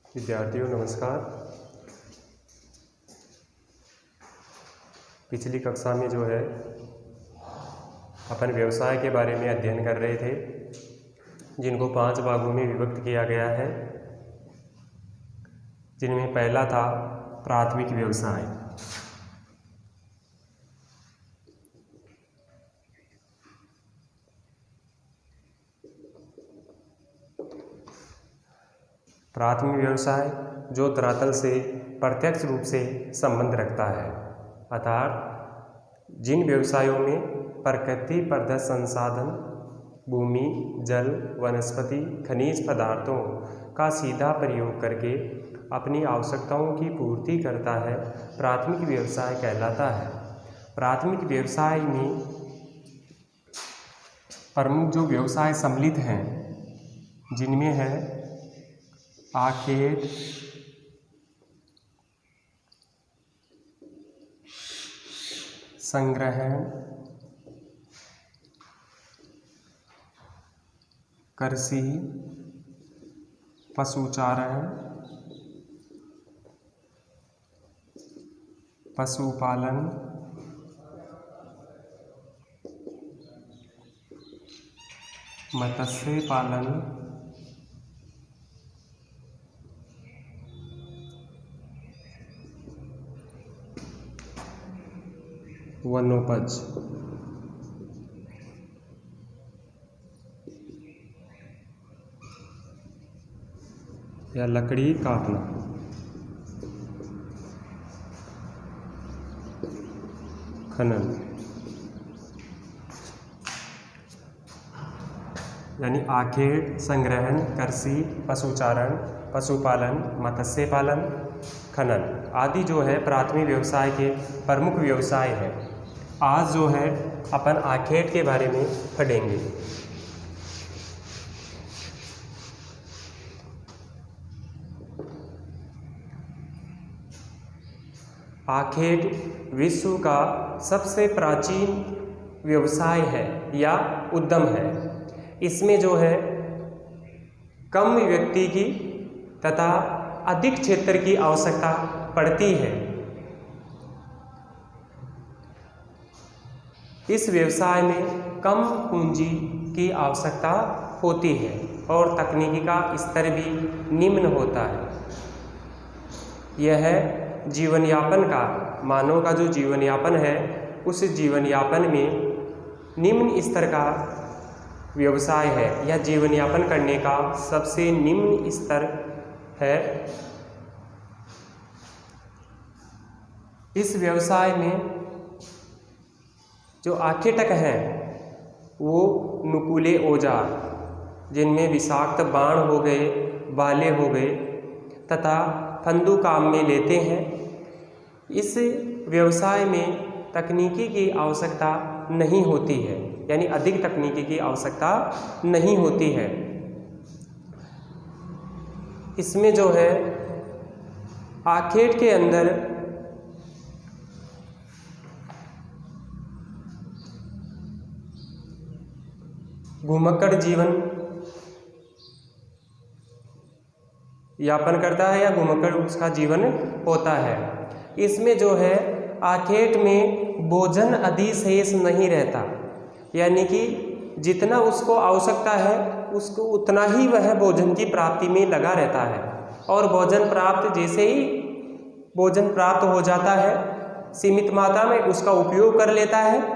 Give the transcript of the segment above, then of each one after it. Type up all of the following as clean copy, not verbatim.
विद्यार्थियों नमस्कार। पिछली कक्षा में जो है अपन व्यवसाय के बारे में अध्ययन कर रहे थे, जिनको 5 भागों में विभक्त किया गया है, जिनमें पहला था प्राथमिक व्यवसाय। प्राथमिक व्यवसाय जो धरातल से प्रत्यक्ष रूप से संबंध रखता है, अर्थात जिन व्यवसायों में प्रकृति प्रदत्त संसाधन, भूमि, जल, वनस्पति, खनिज पदार्थों का सीधा प्रयोग करके अपनी आवश्यकताओं की पूर्ति करता है, प्राथमिक व्यवसाय कहलाता है। प्राथमिक व्यवसाय में प्रमुख जो व्यवसाय सम्मिलित हैं, जिनमें है आखेट, संग्रहण, कृषि, पशुचारण, पशुपालन, मत्स्य पालन, वनोपज। या लकड़ी काटना। खनन यानी आखेट, संग्रहण, कृषि, पशुचारण, पशुपालन, मत्स्य पालन, खनन आदि जो है प्राथमिक व्यवसाय के प्रमुख व्यवसाय है। आज जो है अपन आखेट के बारे में पढ़ेंगे। आखेट विश्व का सबसे प्राचीन व्यवसाय है या उद्यम है। इसमें जो है कम व्यक्ति की तथा अधिक क्षेत्र की आवश्यकता पड़ती है। इस व्यवसाय में कम पूंजी की आवश्यकता होती है और तकनीकी का स्तर भी निम्न होता है। यह जीवन यापन का, मानव का जो जीवन यापन है, उस जीवन यापन में निम्न स्तर का व्यवसाय है या जीवन यापन करने का सबसे निम्न स्तर है। इस व्यवसाय में जो आखेटक हैं वो नुकीले औजार, जिनमें विषाक्त बाण हो गए, भाले हो गए तथा फंदू काम में लेते हैं। इस व्यवसाय में तकनीकी की आवश्यकता नहीं होती है, यानी अधिक तकनीकी की आवश्यकता नहीं होती है। इसमें जो है आखेट के अंदर घुमक्कड़ जीवन यापन करता है या घुमक्कड़ उसका जीवन होता है। इसमें जो है आखेट में भोजन अधिशेष नहीं रहता, यानी कि जितना उसको आवश्यकता है उसको उतना ही वह भोजन की प्राप्ति में लगा रहता है। और भोजन प्राप्त, जैसे ही भोजन प्राप्त हो जाता है, सीमित मात्रा में उसका उपयोग कर लेता है।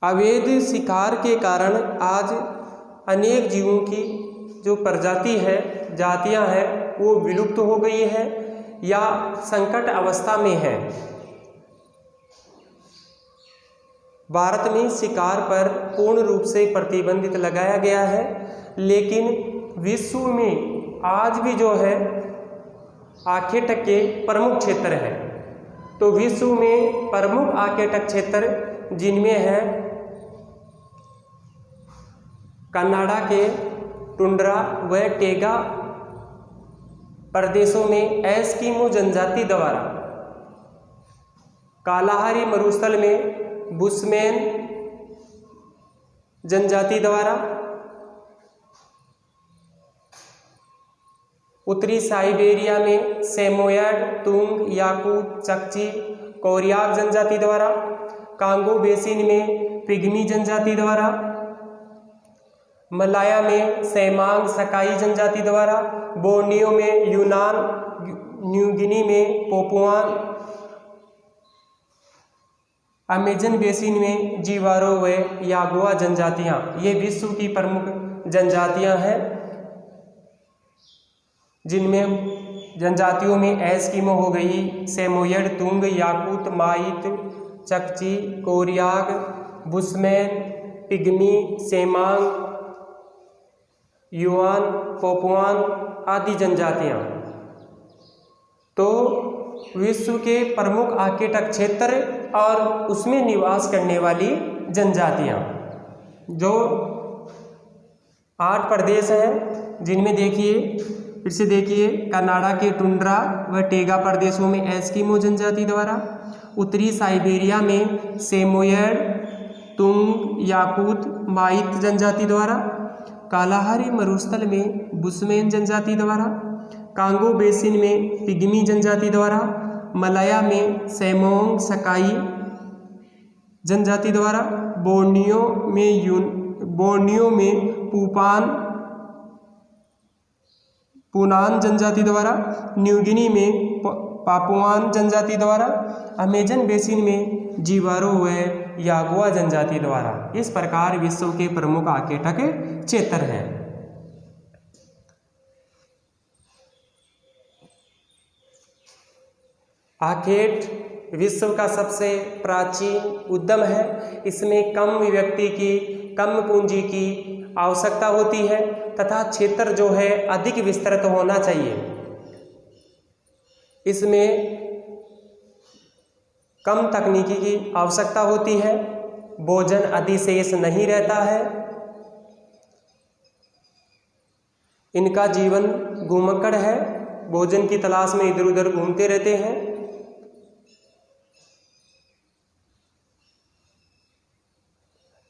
अवैध शिकार के कारण आज अनेक जीवों की जो प्रजाति है, जातियां हैं, वो विलुप्त हो गई है या संकट अवस्था में है। भारत में शिकार पर पूर्ण रूप से प्रतिबंधित लगाया गया है, लेकिन विश्व में आज भी जो है आखेटक के प्रमुख क्षेत्र हैं। तो विश्व में प्रमुख आखेटक क्षेत्र जिनमें है कनाडा के टुंड्रा व टेगा प्रदेशों में एस्किमो जनजाति द्वारा, कालाहारी मरुस्थल में बुशमैन जनजाति द्वारा, उत्तरी साइबेरिया में सेमोयड, तुंग, याकूत, चकची, कोरियाक जनजाति द्वारा, कांगो बेसिन में पिग्मी जनजाति द्वारा, मलाया में सेमांग सकाई जनजाति द्वारा, बोर्नियो में यूनान, न्यू गिनी में पोपुआन, अमेजन बेसिन में जीवारो व यागुआ जनजातियां, ये विश्व की प्रमुख जनजातियां हैं, जिनमें जनजातियों में एस्किमो हो गई, सेमोयड, तुंग, याकूत, माइत, चकची, कोरियाक, बुशमैन, पिग्मी, सेमांग, युआन, पोपुआन आदि जनजातियां। तो विश्व के प्रमुख आर्कटिक क्षेत्र और उसमें निवास करने वाली जनजातियां, जो 8 प्रदेश हैं, जिनमें देखिए फिर से देखिए, कनाडा के टुंड्रा व टेगा प्रदेशों में एस्किमो जनजाति द्वारा, उत्तरी साइबेरिया में सेमोयड, तुंग, याकूत, माइत जनजाति द्वारा, कालाहारी मरुस्थल में बुशमैन जनजाति द्वारा, कांगो बेसिन में पिग्मी जनजाति द्वारा, मलाया में सेमोंग सकाई जनजाति द्वारा, बोर्नियो में पुनान जनजाति द्वारा, न्यू गिनी में पापुआन जनजाति द्वारा, अमेजन बेसिन में जीवारो व यागुआ जनजाति द्वारा। इस प्रकार विश्व के प्रमुख आर्कटिक क्षेत्र हैं। आर्कटिक विश्व का सबसे प्राचीन उद्यम है। इसमें कम व्यक्ति की, कम पूंजी की आवश्यकता होती है तथा क्षेत्र जो है अधिक विस्तृत होना चाहिए। इसमें कम तकनीकी की आवश्यकता होती है, भोजन अधिशेष नहीं रहता है, इनका जीवन घुमक्कड़ है, भोजन की तलाश में इधर उधर घूमते रहते हैं।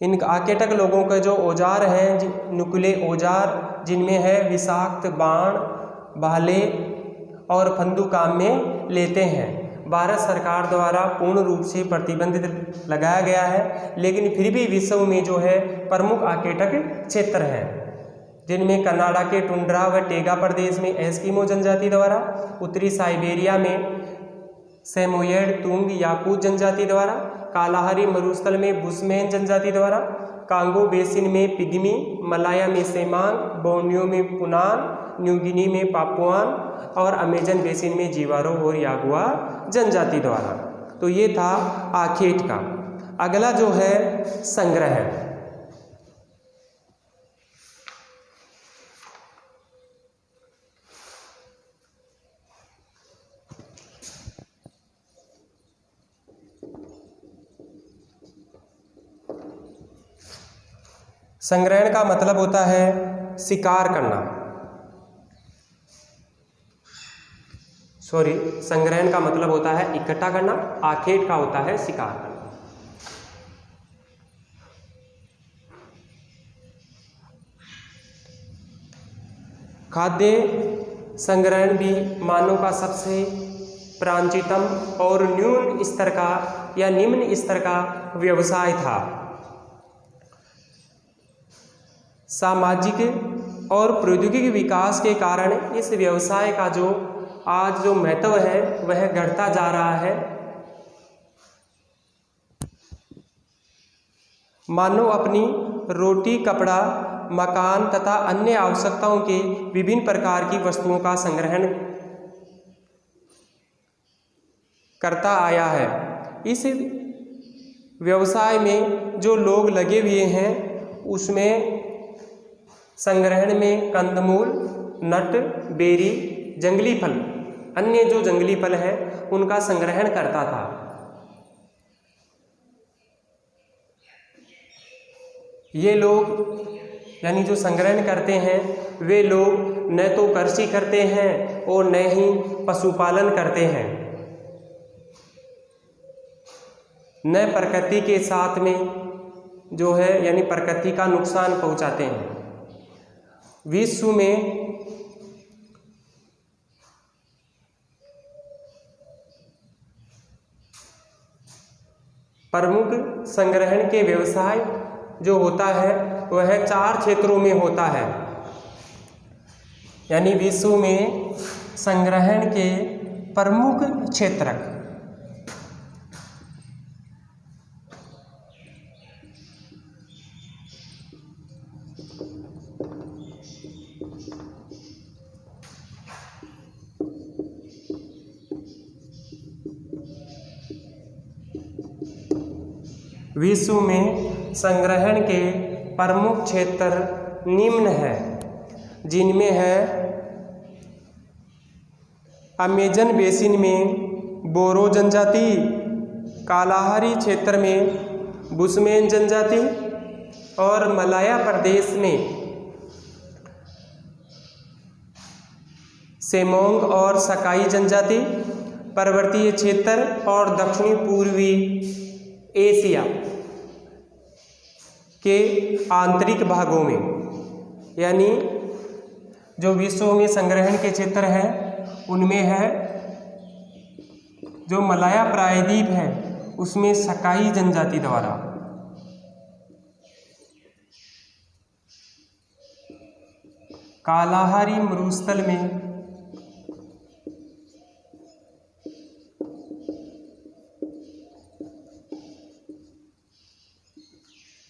इन आर्कटिक लोगों के जो औजार हैं, नुकीले औजार, जिनमें है विषाक्त बाण, भाले और फंदू काम में लेते हैं। भारत सरकार द्वारा पूर्ण रूप से प्रतिबंधित लगाया गया है, लेकिन फिर भी विश्व में जो है प्रमुख आर्कटिक क्षेत्र हैं, जिनमें कनाडा के टुंड्रा व टेगा प्रदेश में एस्किमो जनजाति द्वारा, उत्तरी साइबेरिया में सेमोयड, तुंग, याकूत जनजाति द्वारा, कालाहारी मरुस्थल में बुशमैन जनजाति द्वारा, कांगो बेसिन में पिग्मी, मलाया में सेमांग, बोर्नियो में पुनान, न्यू गिनी में पापुआन और अमेजन बेसिन में जीवारो और यागुआ जनजाति द्वारा। तो ये था आर्कटिक का। अगला जो है संग्रह है। संग्रहण का मतलब होता है शिकार करना। संग्रहण का मतलब होता है इकट्ठा करना, आर्कटिक का होता है शिकार करना। खाद्य संग्रहण भी मानव का सबसे प्राचीनतम और न्यून स्तर का या निम्न स्तर का व्यवसाय था। सामाजिक और प्रौद्योगिकी विकास के कारण इस व्यवसाय का आज जो महत्व है वह घटता जा रहा है। मानव अपनी रोटी, कपड़ा, मकान तथा अन्य आवश्यकताओं के विभिन्न प्रकार की वस्तुओं का संग्रहण करता आया है। इस व्यवसाय में जो लोग लगे हुए हैं उसमें संग्रहण में कंदमूल, नट, बेरी, जंगली फल, अन्य जो जंगली फल है उनका संग्रहण करता था। ये लोग यानी जो संग्रहण करते हैं वे लोग न तो कृषि करते हैं और न ही पशुपालन करते हैं, न प्रकृति के साथ में जो है यानी प्रकृति का नुकसान पहुंचाते हैं। विश्व में प्रमुख संग्रहण के व्यवसाय जो होता है वह 4 क्षेत्रों में होता है। यानी विश्व में संग्रहण के प्रमुख क्षेत्र विश्व में संग्रहण के प्रमुख क्षेत्र निम्न है, जिनमें है अमेजन बेसिन में बोरो जनजाति, कालाहारी क्षेत्र में बुशमैन जनजाति और मलाया प्रदेश में सेमोंग और सकाई जनजाति, पर्वतीय क्षेत्र और दक्षिणी पूर्वी एशिया के आंतरिक भागों में। यानी जो विश्व में संग्रहण के क्षेत्र है उनमें है जो मलाया प्रायद्वीप है उसमें सकाई जनजाति द्वारा, कालाहारी मरुस्थल में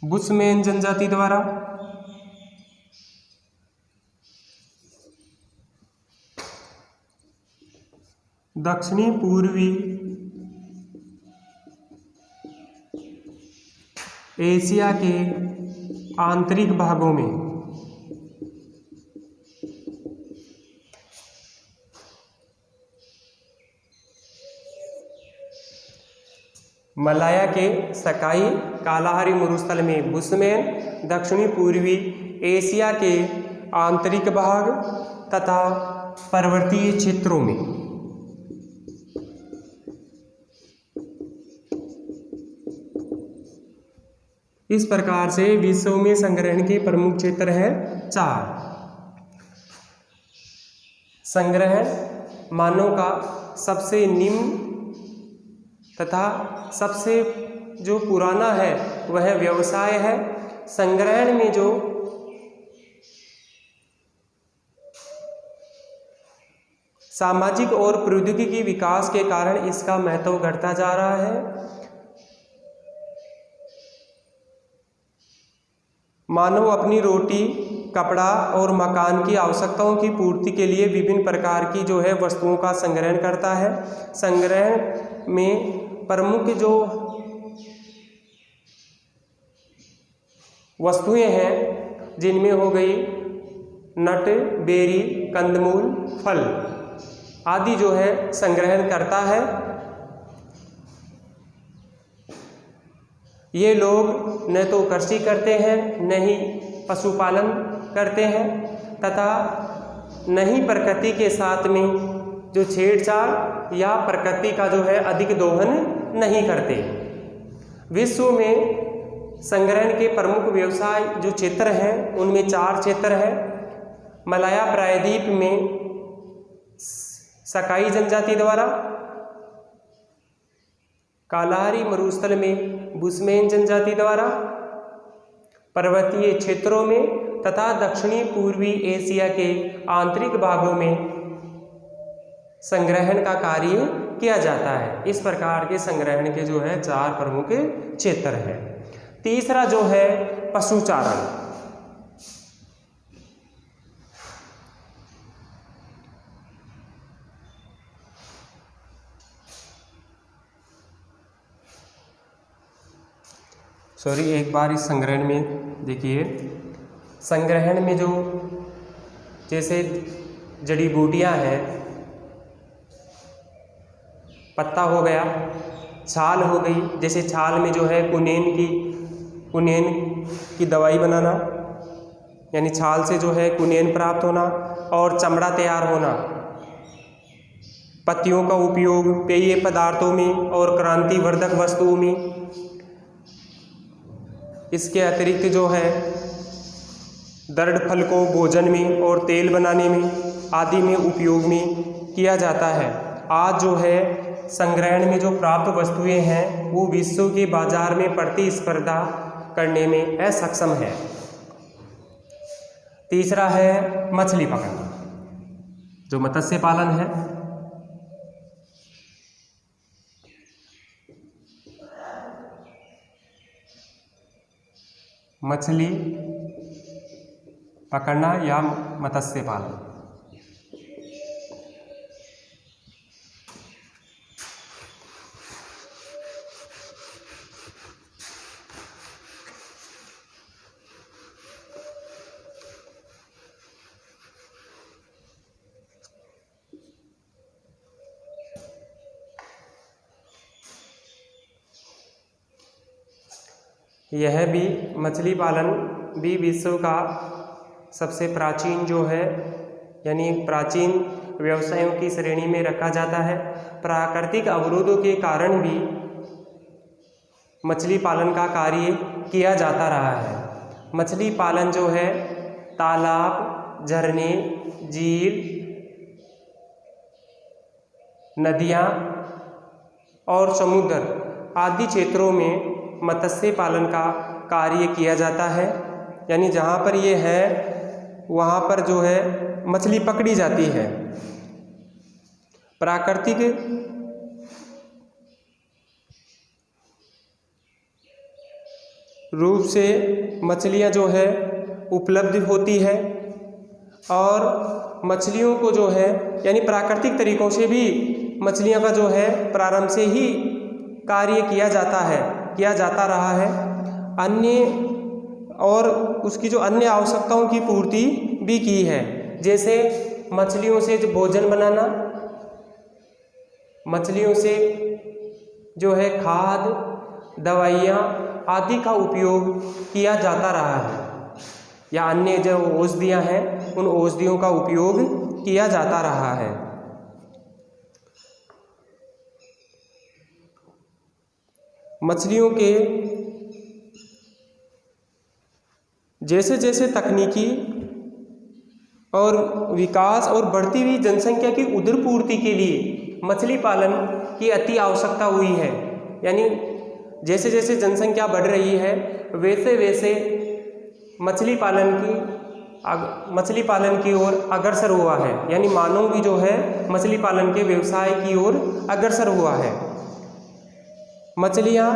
बुशमैन जनजाति द्वारा, दक्षिणी पूर्वी एशिया के आंतरिक भागों में मलाया के सकाई, कालाहारी मरुस्थल में बुशमैन, दक्षिणी पूर्वी एशिया के आंतरिक भाग तथा पर्वतीय क्षेत्रों में। इस प्रकार से विश्व में संग्रहण के प्रमुख क्षेत्र है 4। संग्रहण मानव का सबसे निम्न तथा सबसे जो पुराना है वह व्यवसाय है। संग्रहण में जो सामाजिक और प्रौद्योगिकी विकास के कारण इसका महत्व घटता जा रहा है। मानव अपनी रोटी, कपड़ा और मकान की आवश्यकताओं की पूर्ति के लिए विभिन्न प्रकार की जो है वस्तुओं का संग्रहण करता है। संग्रहण में प्रमुख जो वस्तुएं हैं जिनमें हो गई नट, बेरी, कंदमूल, फल आदि जो है संग्रहण करता है। ये लोग न तो कृषि करते हैं, न ही पशुपालन करते हैं तथा न ही प्रकृति के साथ में जो छेड़छाड़ या प्रकृति का जो है अधिक दोहन नहीं करते। विश्व में संग्रहण के प्रमुख व्यवसाय जो क्षेत्र हैं उनमें 4 क्षेत्र हैं। मलाया प्रायद्वीप में सकाई जनजाति द्वारा, कालाहारी मरुस्थल में बुशमैन जनजाति द्वारा, पर्वतीय क्षेत्रों में तथा दक्षिणी पूर्वी एशिया के आंतरिक भागों में संग्रहण का कार्य किया जाता है। इस प्रकार के संग्रहण के जो है 4 प्रमुख क्षेत्र हैं। तीसरा जो है पशुचारण। एक बार इस संग्रहण में देखिए, संग्रहण में जो जैसे जड़ी बूटियां हैं, पत्ता हो गया, छाल हो गई, जैसे छाल में जो है कुनेन की दवाई बनाना, यानी छाल से जो है कुनेन प्राप्त होना और चमड़ा तैयार होना, पत्तियों का उपयोग पेय पदार्थों में और क्रांतिवर्धक वस्तुओं में, इसके अतिरिक्त जो है दर्ड फल को भोजन में और तेल बनाने में आदि में उपयोग में किया जाता है। आज जो है संग्रहण में जो प्राप्त वस्तुएं हैं वो विश्व के बाजार में प्रतिस्पर्धा करने में असक्षम है। तीसरा है मछली पकड़ना, जो मत्स्य पालन है। मछली पकड़ना या मत्स्य पालन। यह भी मछली पालन भी विश्व का सबसे प्राचीन जो है यानी प्राचीन व्यवसायों की श्रेणी में रखा जाता है। प्राकृतिक अवरोधों के कारण भी मछली पालन का कार्य किया जाता रहा है। मछली पालन जो है तालाब, झरने, झील, नदियाँ और समुद्र आदि क्षेत्रों में मत्स्य पालन का कार्य किया जाता है। यानी जहाँ पर ये है वहाँ पर जो है मछली पकड़ी जाती है। प्राकृतिक रूप से मछलियाँ जो है उपलब्ध होती है और मछलियों को जो है यानी प्राकृतिक तरीकों से भी मछलियों का जो है प्रारंभ से ही कार्य किया जाता रहा है। अन्य और उसकी जो अन्य आवश्यकताओं की पूर्ति भी की है, जैसे मछलियों से भोजन बनाना, मछलियों से जो है खाद, दवाइयाँ आदि का उपयोग किया जाता रहा है, या अन्य जो औषधियाँ हैं उन औषधियों का उपयोग किया जाता रहा है। मछलियों के जैसे जैसे तकनीकी और विकास और बढ़ती हुई जनसंख्या की उदरपूर्ति के लिए मछली पालन की अति आवश्यकता हुई है। यानी जैसे जैसे जनसंख्या बढ़ रही है वैसे वैसे मछली पालन की ओर अग्रसर हुआ है। यानी मानव भी जो है मछली पालन के व्यवसाय की ओर अग्रसर हुआ है। मछलियाँ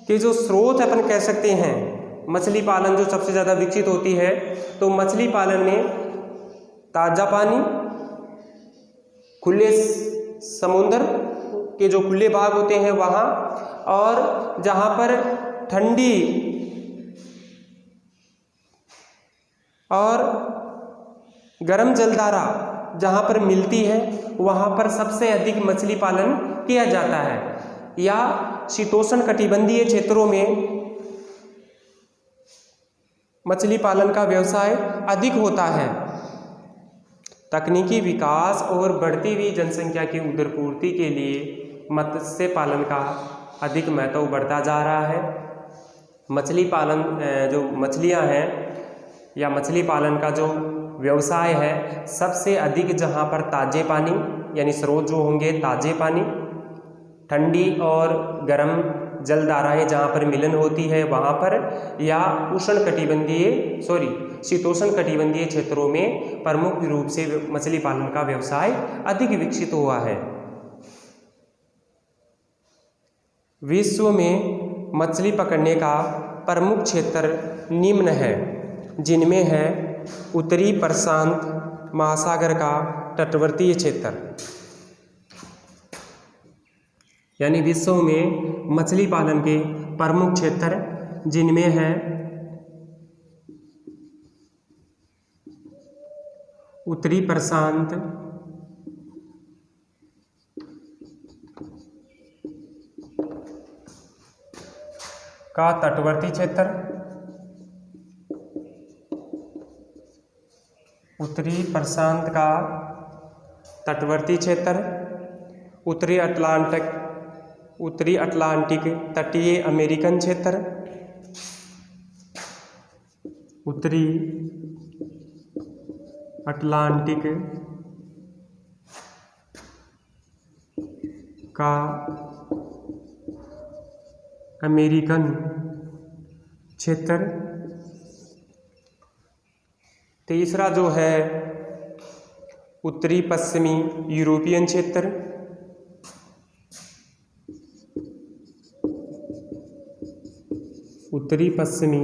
के जो स्रोत अपन कह सकते हैं, मछली पालन जो सबसे ज़्यादा विकसित होती है तो मछली पालन में ताज़ा पानी, खुले समुद्र के जो खुले भाग होते हैं वहाँ, और जहाँ पर ठंडी और गर्म जलधारा जहाँ पर मिलती है वहाँ पर सबसे अधिक मछली पालन किया जाता है। या शीतोष्ण कटिबंधीय क्षेत्रों में मछली पालन का व्यवसाय अधिक होता है। तकनीकी विकास और बढ़ती हुई जनसंख्या की उदरपूर्ति के लिए मत्स्य पालन का अधिक महत्व बढ़ता जा रहा है। मछली पालन जो मछलियां हैं या मछली पालन का जो व्यवसाय है सबसे अधिक जहां पर ताज़े पानी यानी स्रोत जो होंगे ताज़े पानी, ठंडी और गर्म जलधाराएं जहाँ पर मिलन होती है वहाँ पर, या शीतोष्ण कटिबंधीय क्षेत्रों में प्रमुख रूप से मछली पालन का व्यवसाय अधिक विकसित हुआ है। विश्व में मछली पकड़ने का प्रमुख क्षेत्र निम्न है, जिनमें है उत्तरी प्रशांत महासागर का तटवर्तीय क्षेत्र। यानी विश्व में मछली पालन के प्रमुख क्षेत्र जिनमें है उत्तरी प्रशांत का तटवर्ती क्षेत्र, उत्तरी प्रशांत का तटवर्ती क्षेत्र, उत्तरी अटलांटिक तटीय अमेरिकन क्षेत्र, उत्तरी अटलांटिक का अमेरिकन क्षेत्र। तीसरा जो है उत्तरी पश्चिमी यूरोपियन क्षेत्र। उत्तरी पश्चिमी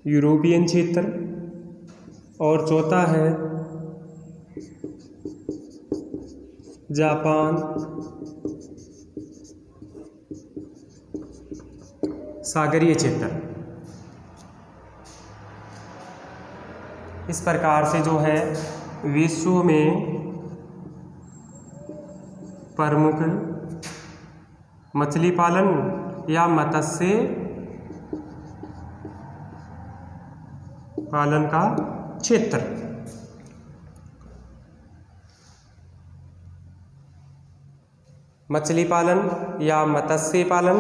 यूरोपियन क्षेत्र। और चौथा है जापान सागरीय क्षेत्र। इस प्रकार से जो है विश्व में प्रमुख मछली पालन या मत्स्य पालन का क्षेत्र। मछली पालन या मत्स्य पालन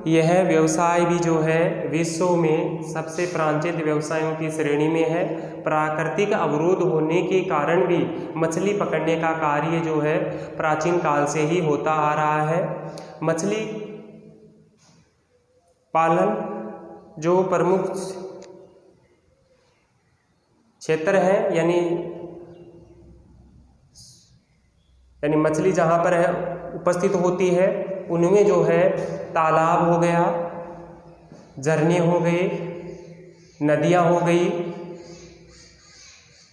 यह व्यवसाय भी जो है विश्व में सबसे प्राचीन व्यवसायों की श्रेणी में है। प्राकृतिक अवरोध होने के कारण भी मछली पकड़ने का कार्य जो है प्राचीन काल से ही होता आ रहा है। मछली पालन जो प्रमुख क्षेत्र है यानी मछली जहाँ पर है उपस्थित होती है उनमें जो है तालाब हो गया, झरने हो गए, नदियाँ हो गई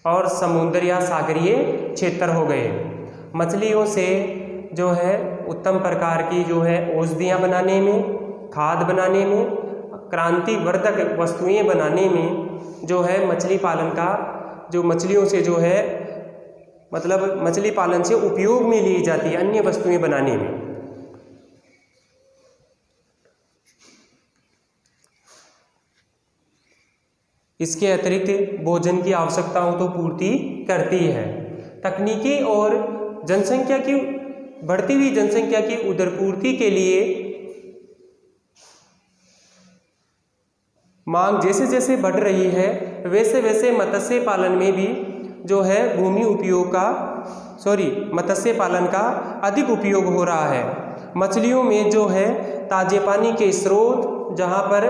और समुद्र या सागरीय क्षेत्र हो गए। मछलियों से जो है उत्तम प्रकार की जो है औषधियाँ बनाने में, खाद बनाने में, क्रांतिवर्धक वस्तुएं बनाने में जो है मछली पालन का जो मछलियों से जो है मतलब मछली पालन से उपयोग में ली जाती है अन्य वस्तुएं बनाने में। इसके अतिरिक्त भोजन की आवश्यकताओं तो पूर्ति करती है। तकनीकी और जनसंख्या की बढ़ती हुई जनसंख्या की उदरपूर्ति के लिए मांग जैसे जैसे बढ़ रही है वैसे वैसे मत्स्य पालन में भी जो है भूमि उपयोग का मत्स्य पालन का अधिक उपयोग हो रहा है। मछलियों में जो है ताजे पानी के स्रोत जहाँ पर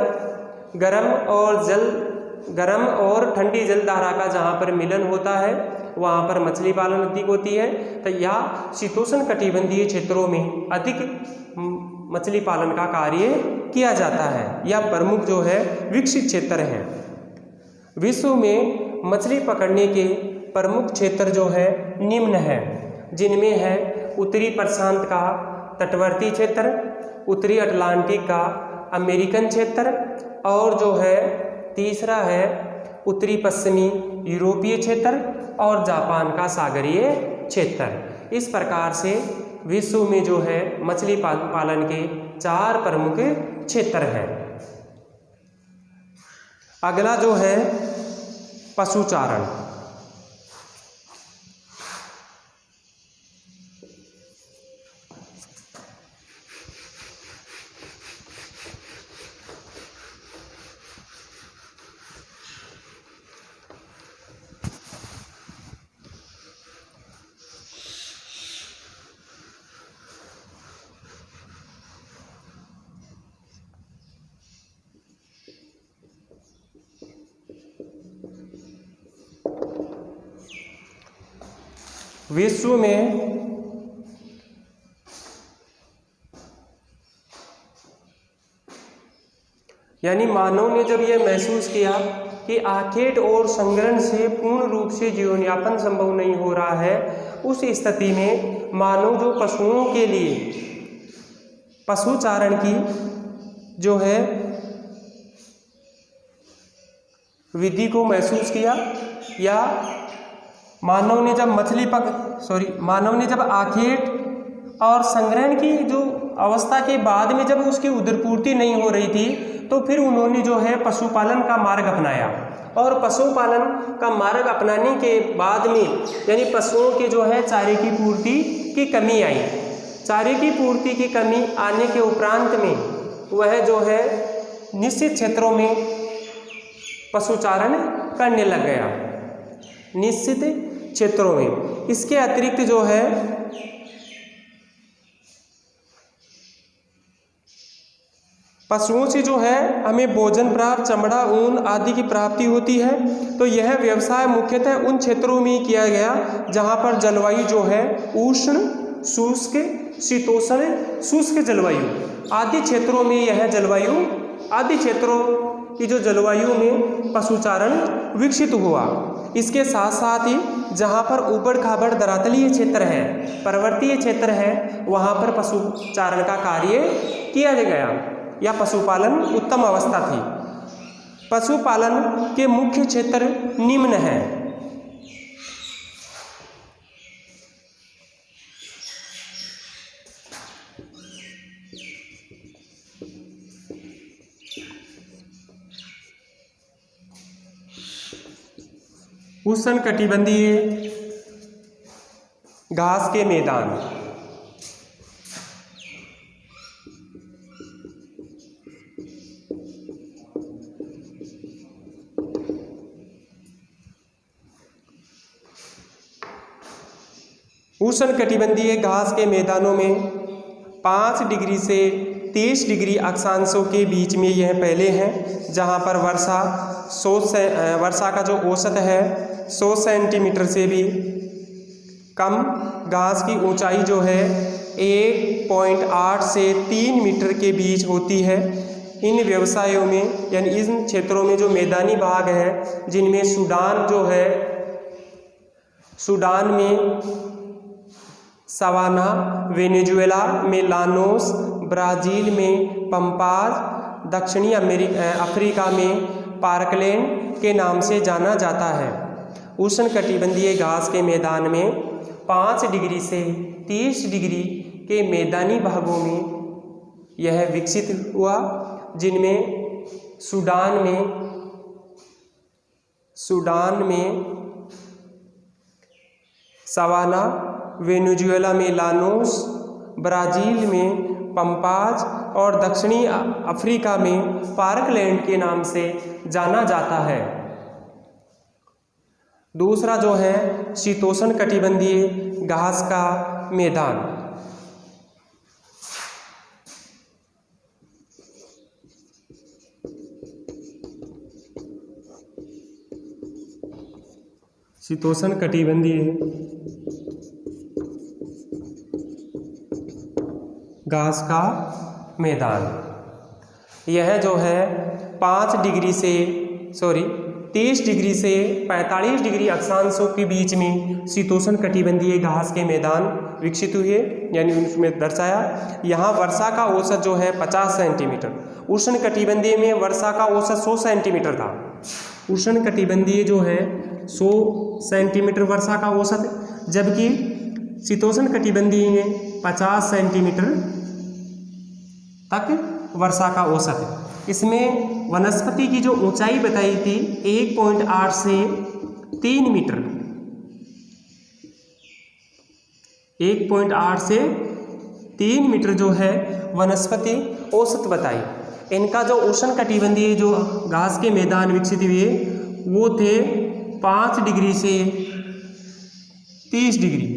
गर्म और ठंडी जलधारा का जहाँ पर मिलन होता है वहाँ पर मछली पालन अधिक होती है। तो या शीतोष्ण कटिबंधीय क्षेत्रों में अधिक मछली पालन का कार्य किया जाता है। यह प्रमुख जो है विकसित क्षेत्र हैं। विश्व में मछली पकड़ने के प्रमुख क्षेत्र जो है निम्न है, जिनमें है उत्तरी प्रशांत का तटवर्ती क्षेत्र, उत्तरी अटलांटिक का अमेरिकन क्षेत्र और जो है तीसरा है उत्तरी पश्चिमी यूरोपीय क्षेत्र और जापान का सागरीय क्षेत्र। इस प्रकार से विश्व में जो है मछली पालन के 4 प्रमुख क्षेत्र हैं। अगला जो है पशुचारण। विश्व में यानी मानव ने जब यह महसूस किया कि आखेट और संग्रहण से पूर्ण रूप से जीवन यापन संभव नहीं हो रहा है, उस स्थिति में मानव जो पशुओं के लिए पशुचारण की जो है विधि को महसूस किया या मानव ने जब आखेट और संग्रहण की जो अवस्था के बाद में जब उसकी उदरपूर्ति नहीं हो रही थी तो फिर उन्होंने जो है पशुपालन का मार्ग अपनाया। और पशुपालन का मार्ग अपनाने के बाद में यानी पशुओं के जो है चारे की पूर्ति की कमी आई। चारे की पूर्ति की कमी आने के उपरांत में वह जो है निश्चित क्षेत्रों में पशुचारण करने लग गया, निश्चित क्षेत्रों में। इसके अतिरिक्त जो है पशुओं से जो है हमें भोजन प्राप्त, चमड़ा, ऊन आदि की प्राप्ति होती है। तो यह व्यवसाय मुख्यतः उन क्षेत्रों में किया गया जहाँ पर जलवायु जो है उष्ण, शुष्क, शीतोष्ण, शुष्क जलवायु आदि क्षेत्रों में यह जलवायु आदि क्षेत्रों की जो जलवायु में पशुचारण विकसित हुआ। इसके साथ साथ ही जहाँ पर ऊबड़ खाबड़ धरातलीय क्षेत्र है, पर्वतीय क्षेत्र है, वहाँ पर पशुचारण का कार्य किया गया या पशुपालन उत्तम अवस्था थी। पशुपालन के मुख्य क्षेत्र निम्न हैं। उष्णकटिबंधीय घास के मैदान, उष्णकटिबंधीय घास के मैदानों में 5 डिग्री से 30 डिग्री अक्षांशों के बीच में यह पहले हैं, जहां पर वर्षा का जो औसत है 100 सेंटीमीटर से भी कम। घास की ऊंचाई जो है 1.8 से 3 मीटर के बीच होती है। इन व्यवसायों में यानी इन क्षेत्रों में जो मैदानी भाग है, जिनमें सूडान जो है, सूडान में सवाना, वेनेजुएला में लानोस, ब्राज़ील में पंपाज, दक्षिणी अफ्रीका में पार्कलैंड के नाम से जाना जाता है। उष्णकटिबंधीय घास के मैदान में 5 डिग्री से 30 डिग्री के मैदानी भागों में यह विकसित हुआ, जिनमें सूडान में सवाना, वेनेजुएला में लानोस, ब्राज़ील में पंपाज और दक्षिणी अफ्रीका में पार्कलैंड के नाम से जाना जाता है। दूसरा जो है शीतोष्ण कटिबंधीय घास का मैदान। शीतोष्ण कटिबंधीय घास का मैदान, यह जो है 30 डिग्री से 45 डिग्री अक्षांशों के बीच में शीतोष्ण कटिबंधीय घास के मैदान विकसित हुए, यानी उसमें दर्शाया। यहाँ वर्षा का औसत जो है 50 सेंटीमीटर, उष्ण कटिबंधीय में वर्षा का औसत 100 सेंटीमीटर था। उष्ण कटिबंधीय जो है 100 सेंटीमीटर वर्षा का औसत, जबकि शीतोष्ण कटिबंधीय में 50 सेंटीमीटर तक वर्षा का औसत है। इसमें वनस्पति की जो ऊंचाई बताई थी 1.8 से 3 मीटर, 1.8 से 3 मीटर जो है वनस्पति औसत बताई। इनका जो उष्ण कटिबंधीय जो घास के मैदान विकसित हुए वो थे 5 डिग्री से 30 डिग्री,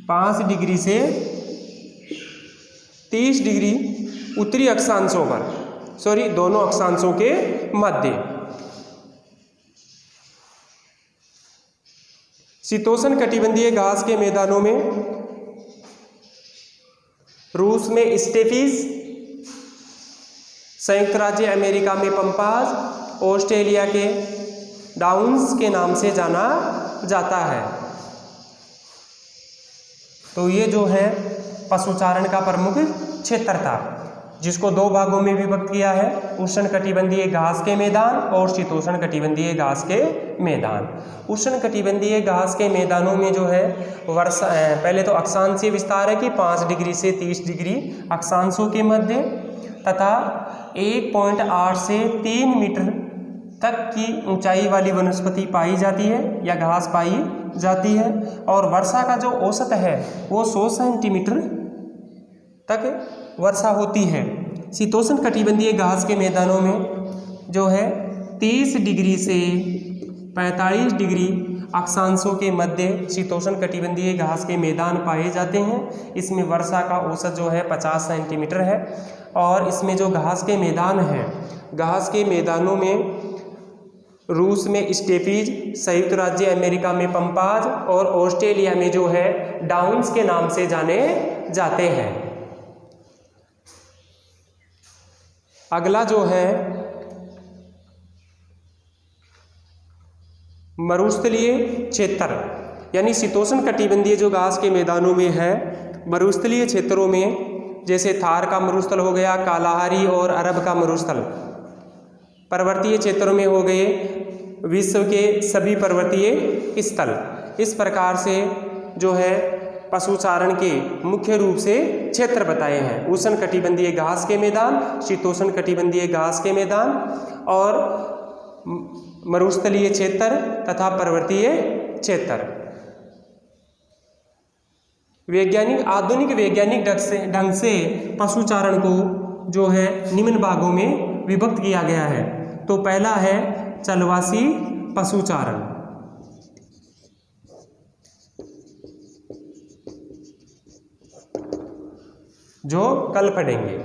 5 डिग्री से 30 डिग्री उत्तरी अक्षांशों पर, दोनों अक्षांशों के मध्य। शीतोष्ण कटिबंधीय घास के मैदानों में रूस में स्टेपीज, संयुक्त राज्य अमेरिका में पंपाज, ऑस्ट्रेलिया के डाउन्स के नाम से जाना जाता है। तो ये जो है पशुचारण का प्रमुख क्षेत्र था, जिसको 2 भागों में विभक्त किया है, उष्ण कटिबंधीय घास के मैदान और शीतोष्ण कटिबंधीय घास के मैदान। उष्ण कटिबंधीय घास के मैदानों में जो है वर्षा, पहले तो अक्षांशीय विस्तार है कि 5 डिग्री से 30 डिग्री अक्षांशों के मध्य तथा 1.8 से 3 मीटर तक की ऊंचाई वाली वनस्पति पाई जाती है या घास पाई जाती है, और वर्षा का जो औसत है वो 100 सेंटीमीटर तक वर्षा होती है। शीतोष्ण कटिबंधीय घास के मैदानों में जो है 30 डिग्री से 45 डिग्री अक्षांशों के मध्य शीतोष्ण कटिबंधीय घास के मैदान पाए जाते हैं। इसमें वर्षा का औसत जो है 50 सेंटीमीटर है। और इसमें जो घास के मैदान हैं, घास के मैदानों में रूस में स्टेपीज, संयुक्त राज्य अमेरिका में पंपाज और ऑस्ट्रेलिया में जो है डाउन्स के नाम से जाने जाते हैं। अगला जो है मरुस्थलीय क्षेत्र, यानी शीतोष्ण कटिबंधीय जो घास के मैदानों में है, मरुस्थलीय क्षेत्रों में जैसे थार का मरुस्थल हो गया, कालाहारी और अरब का मरुस्थल। पर्वतीय क्षेत्रों में हो गए विश्व के सभी पर्वतीय स्थल। इस प्रकार से जो है पशुचारण के मुख्य रूप से क्षेत्र बताए हैं। उष्ण कटिबंधीय घास के मैदान, शीतोष्ण कटिबंधीय घास के मैदान और मरुस्थलीय क्षेत्र तथा पर्वतीय क्षेत्र। वैज्ञानिक आधुनिक वैज्ञानिक ढंग से पशुचारण को जो है निम्न भागों में विभक्त किया गया है। तो पहला है चलवासी पशुचारण, जो कल पढ़ेंगे।